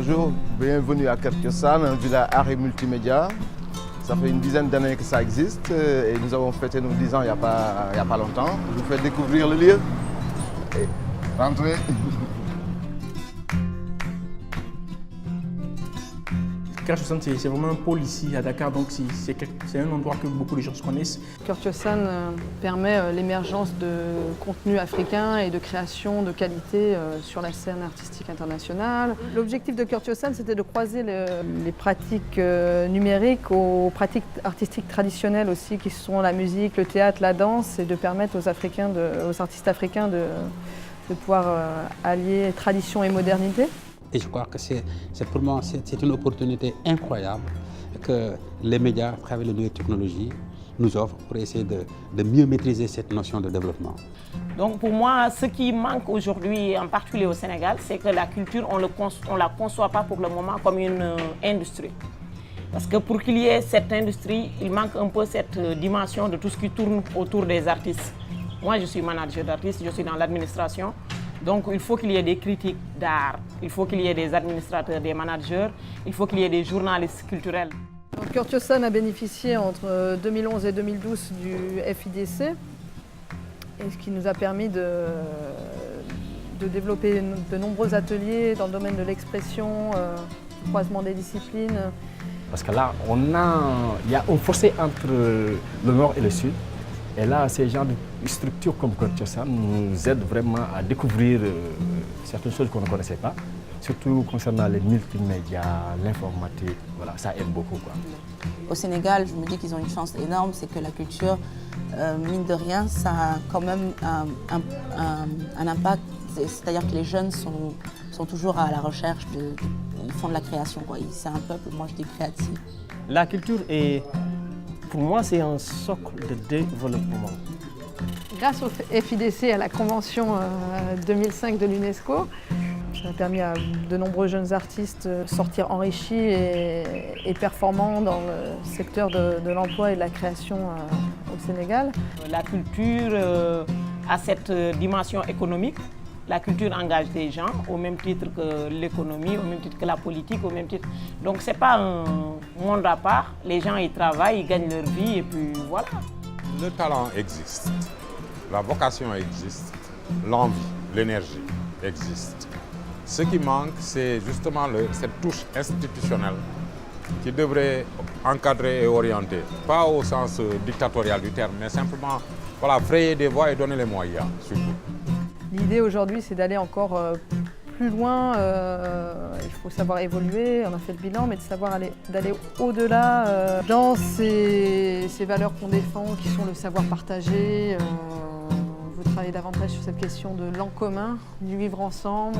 Bonjour, bienvenue à Kertiosan, un village art et multimédia. Ça fait une dizaine d'années que ça existe et nous avons fêté nos 10 ans il n'y a pas longtemps. Je vous fais découvrir le lieu. Et rentrez. Kertiosan, c'est vraiment un pôle ici à Dakar, donc c'est un endroit que beaucoup de gens connaissent. Kertiosan permet l'émergence de contenus africains et de création de qualité sur la scène artistique internationale. L'objectif de Kertiosan, c'était de croiser les pratiques numériques aux pratiques artistiques traditionnelles aussi, qui sont la musique, le théâtre, la danse, et de permettre aux artistes africains de pouvoir allier tradition et modernité. Et je crois que pour moi, c'est une opportunité incroyable que les médias, à travers les nouvelles technologies, nous offrent pour essayer de mieux maîtriser cette notion de développement. Donc pour moi, ce qui manque aujourd'hui, en particulier au Sénégal, c'est que la culture, on ne la conçoit pas pour le moment comme une industrie. Parce que pour qu'il y ait cette industrie, il manque un peu cette dimension de tout ce qui tourne autour des artistes. Moi, je suis manager d'artistes, je suis dans l'administration. Donc il faut qu'il y ait des critiques d'art, il faut qu'il y ait des administrateurs, des managers, il faut qu'il y ait des journalistes culturels. Kertiosan a bénéficié entre 2011 et 2012 du FIDC, et ce qui nous a permis de développer de nombreux ateliers dans le domaine de l'expression, du croisement des disciplines. Parce que là, il y a un fossé entre le nord et le sud. Et là, ces genres de structures comme Kertiosan nous aident vraiment à découvrir certaines choses qu'on ne connaissait pas, surtout concernant les multimédias, l'informatique. Voilà, ça aide beaucoup, quoi. Au Sénégal, je me dis qu'ils ont une chance énorme, c'est que la culture, mine de rien, ça a quand même un impact. C'est-à-dire que les jeunes sont toujours à la recherche, ils font de la création, quoi. C'est un peuple, moi je dis créatif. La culture est... Pour moi, c'est un socle de développement. Grâce au FIDC et à la Convention 2005 de l'UNESCO, ça a permis à de nombreux jeunes artistes de sortir enrichis et performants dans le secteur de l'emploi et de la création au Sénégal. La culture a cette dimension économique. La culture engage des gens au même titre que l'économie, au même titre que la politique, au même titre. Donc ce n'est pas un monde à part. Les gens y travaillent, ils gagnent leur vie et puis voilà. Le talent existe, la vocation existe, l'envie, l'énergie existe. Ce qui manque, c'est justement cette touche institutionnelle qui devrait encadrer et orienter. Pas au sens dictatorial du terme, mais simplement voilà, frayer des voies et donner les moyens surtout. L'idée aujourd'hui, c'est d'aller encore plus loin. Il faut savoir évoluer, on a fait le bilan, mais d'aller au-delà dans ces valeurs qu'on défend, qui sont le savoir partagé. On veut travailler davantage sur cette question de l'en commun, du vivre ensemble.